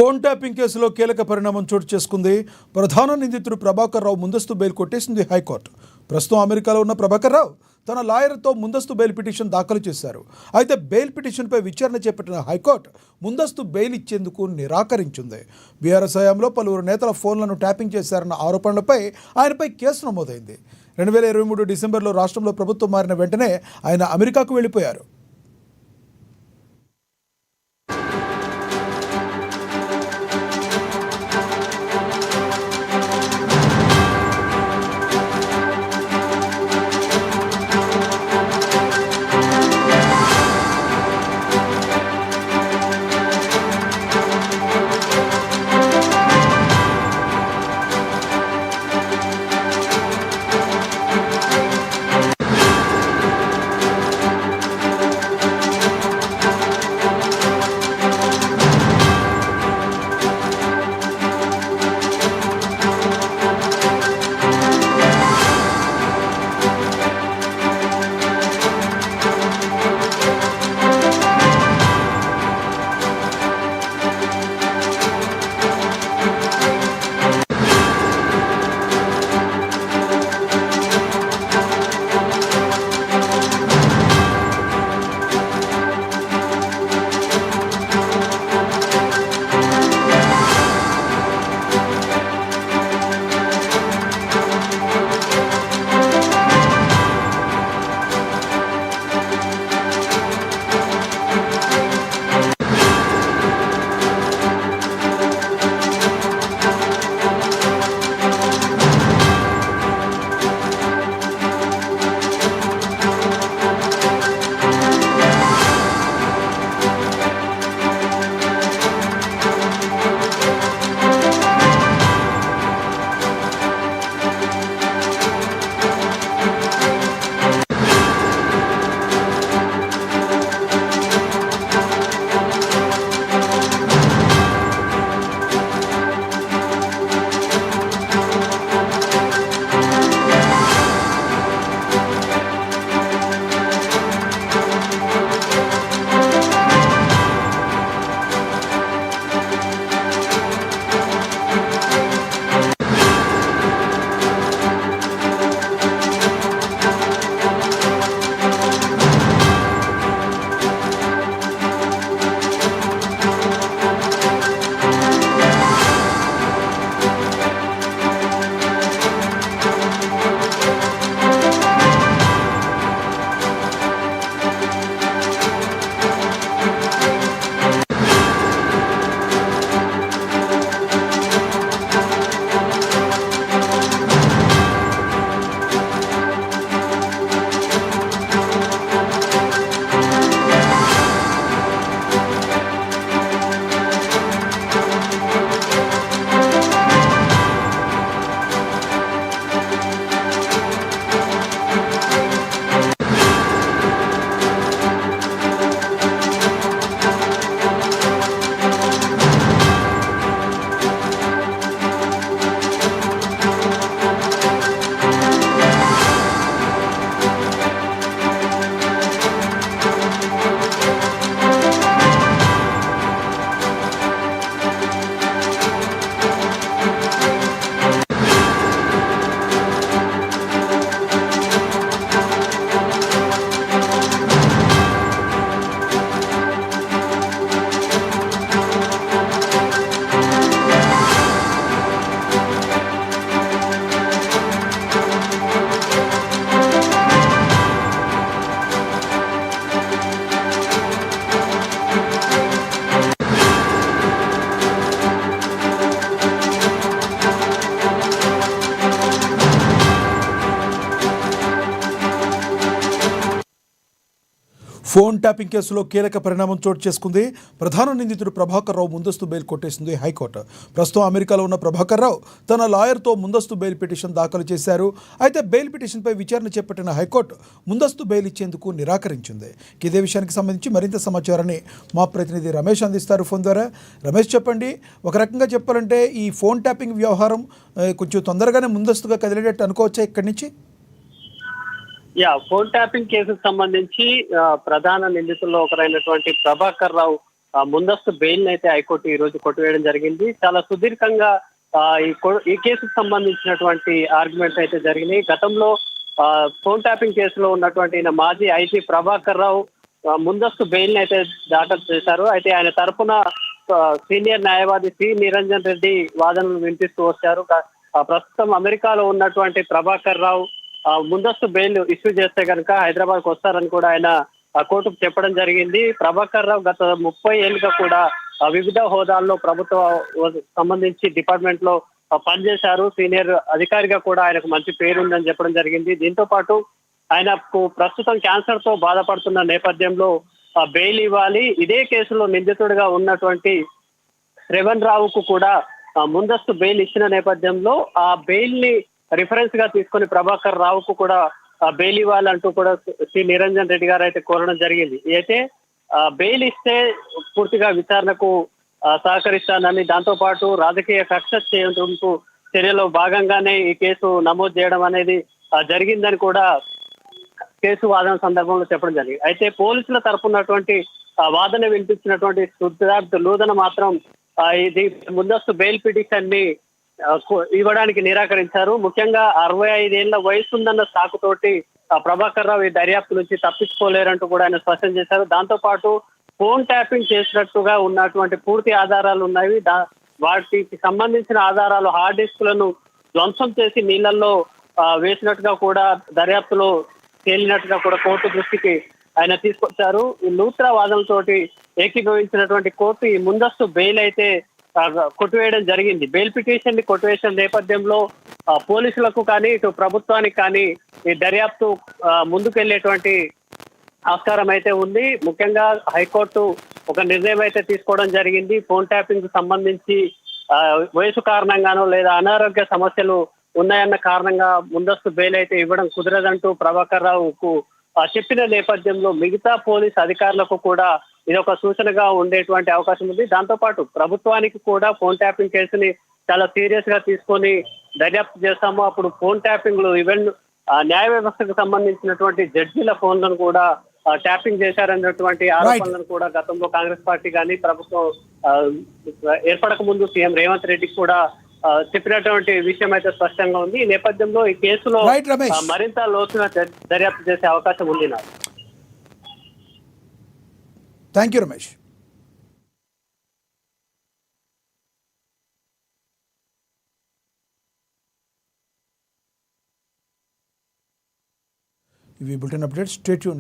Phone tapping కేసులో కీలక పరిణామం చోటు చేసుకుంది. ప్రధాన నిందితుడు ప్రభాకర్ రావు ముందస్తు బెయిల్ కొట్టేసింది హైకోర్టు. ప్రస్తుతం అమెరికాలో ఉన్న ప్రభాకర్ రావు తన లాయర్తో ముందస్తు బెయిల్ పిటిషన్ దాఖలు చేశారు. అయితే బెయిల్ పిటిషన్పై విచారణ చేపట్టిన హైకోర్టు ముందస్తు బెయిల్ ఇచ్చేందుకు నిరాకరించింది. బీఆర్ఎస్ హయాంలో పలువురు నేతల ఫోన్లను ట్యాపింగ్ చేశారన్న ఆరోపణలపై ఆయనపై కేసు నమోదైంది. 2023 డిసెంబర్లో రాష్ట్రంలో ప్రభుత్వం మారిన వెంటనే ఆయన అమెరికాకు వెళ్ళిపోయారు. ఫోన్ ట్యాపింగ్ కేసులో కీలక పరిణామం చోటు చేసుకుంది. ప్రధాన నిందితుడు ప్రభాకర్ రావు ముందస్తు బెయిల్ కొట్టేసింది హైకోర్టు. ప్రస్తుతం అమెరికాలో ఉన్న ప్రభాకర్ రావు తన లాయర్తో ముందస్తు బెయిల్ పిటిషన్ దాఖలు చేశారు. అయితే బెయిల్ పిటిషన్పై విచారణ చేపట్టిన హైకోర్టు ముందస్తు బెయిల్ ఇచ్చేందుకు నిరాకరించింది. ఇదే విషయానికి సంబంధించి మరింత సమాచారాన్ని మా ప్రతినిధి రమేష్ అందిస్తారు ఫోన్ ద్వారా. రమేష్, చెప్పండి, ఒక రకంగా చెప్పాలంటే ఈ ఫోన్ ట్యాపింగ్ వ్యవహారం కొంచెం తొందరగానే ముందస్తుగా కదిలేటట్టు అనుకోవచ్చా ఇక్కడి నుంచి? ఫోన్ ట్యాపింగ్ కేసుకు సంబంధించి ప్రధాన నిందితుల్లో ఒకరైనటువంటి ప్రభాకర్ రావు ముందస్తు బెయిల్ అయితే హైకోర్టు ఈ రోజు కొట్టివేయడం జరిగింది. చాలా సుదీర్ఘంగా ఈ కేసుకు సంబంధించినటువంటి ఆర్గ్యుమెంట్స్ అయితే జరిగినాయి. గతంలో ఫోన్ ట్యాపింగ్ కేసులో ఉన్నటువంటి మాజీ ఐజీ ప్రభాకర్ రావు ముందస్తు బెయిల్ అయితే దాఖలు చేశారు. అయితే ఆయన తరఫున సీనియర్ న్యాయవాది సి నిరంజన్ రెడ్డి వాదనలు వినిపిస్తూ వచ్చారు. ప్రస్తుతం అమెరికాలో ఉన్నటువంటి ప్రభాకర్ రావు ముందస్తు బెయిల్ ఇష్యూ చేస్తే కనుక హైదరాబాద్ కు వస్తారని కూడా ఆయన కోర్టుకు చెప్పడం జరిగింది. ప్రభాకర్ రావు గత 30 ఏళ్ళుగా కూడా వివిధ హోదాల్లో ప్రభుత్వ సంబంధించి డిపార్ట్మెంట్ లో పనిచేశారు. సీనియర్ అధికారిగా కూడా ఆయనకు మంచి పేరుందని చెప్పడం జరిగింది. దీంతో పాటు ఆయనకు ప్రస్తుతం క్యాన్సర్ తో బాధపడుతున్న నేపథ్యంలో బెయిల్ ఇవ్వాలి. ఇదే కేసులో నిందితుడిగా ఉన్నటువంటి శ్రవణ్ రావుకు కూడా ముందస్తు బెయిల్ ఇచ్చిన నేపథ్యంలో ఆ బెయిల్ ని రిఫరెన్స్ గా తీసుకొని ప్రభాకర్ రావుకు కూడా బెయిల్ ఇవ్వాలంటూ కూడా శ్రీ నిరంజన్ రెడ్డి గారు అయితే కోరడం జరిగింది. అయితే బెయిల్ ఇస్తే పూర్తిగా విచారణకు సహకరిస్తానని, దాంతో పాటు రాజకీయ కక్ష చేయుటకు చర్యలో భాగంగానే ఈ కేసు నమోదు చేయడం అనేది జరిగిందని కూడా కేసు వాదన సందర్భంలో చెప్పడం జరిగింది. అయితే పోలీసుల తరపునటువంటి వాదన వినిపించినటువంటి సిద్ధార్థ్ లూథన మాత్రం ఇది ముందస్తు బెయిల్ పిటిషన్ ని ఇవ్వడానికి నిరాకరించారు. ముఖ్యంగా 65 ఏళ్ల వయసు ఉందన్న సాకుతోటి ప్రభాకర్ రావు ఈ దర్యాప్తు నుంచి తప్పించుకోలేరంటూ కూడా ఆయన స్పష్టం చేశారు. దాంతో పాటు ఫోన్ ట్యాపింగ్ చేసినట్టుగా ఉన్నటువంటి పూర్తి ఆధారాలు ఉన్నాయి. వాటికి సంబంధించిన ఆధారాలు హార్డ్ డిస్క్లను ధ్వంసం చేసి నీళ్లలో వేసినట్టుగా కూడా దర్యాప్తులో తేలినట్టుగా కూడా కోర్టు దృష్టికి ఆయన తీసుకొచ్చారు. ఈ లూత్రా వాదనతోటి ఏకీభవించినటువంటి కోర్టు ఈ ముందస్తు బెయిల్ అయితే కొట్టివేయడం జరిగింది. బెయిల్ పిటిషన్ ని కొట్టివేసిన నేపథ్యంలో పోలీసులకు కానీ ఇటు ప్రభుత్వానికి కానీ ఈ దర్యాప్తు ముందుకెళ్లేటువంటి ఆస్కారం అయితే ఉంది. ముఖ్యంగా హైకోర్టు ఒక నిర్ణయం అయితే తీసుకోవడం జరిగింది. ఫోన్ ట్యాపింగ్ కు సంబంధించి వయసు కారణంగానో లేదా అనారోగ్య సమస్యలు ఉన్నాయన్న కారణంగా ముందస్తు బెయిల్ అయితే ఇవ్వడం కుదరదంటూ ప్రభాకర్ రావుకు చెప్పిన నేపథ్యంలో మిగతా పోలీస్ అధికారులకు కూడా ఇది ఒక సూచనగా ఉండేటువంటి అవకాశం ఉంది. దాంతో పాటు ప్రభుత్వానికి కూడా ఫోన్ ట్యాపింగ్ కేసుని చాలా సీరియస్ గా తీసుకొని దర్యాప్తు చేస్తాము. అప్పుడు ఫోన్ ట్యాపింగ్లు ఈవెన్ న్యాయ వ్యవస్థకు సంబంధించినటువంటి జడ్జీల ఫోన్లను కూడా ట్యాపింగ్ చేశారన్నటువంటి ఆరోపణలను కూడా గతంలో కాంగ్రెస్ పార్టీ కానీ ప్రభుత్వం ఏర్పడక ముందు సీఎం రేవంత్ రెడ్డికి కూడా చెప్పినటువంటి విషయం అయితే స్పష్టంగా ఉంది. ఈ నేపథ్యంలో ఈ కేసులో మరింత లోతుగా దర్యాప్తు చేసే అవకాశం ఉంది. Thank you Ramesh. ఇవి బులెటిన్ అప్డేట్స్. Stay tune.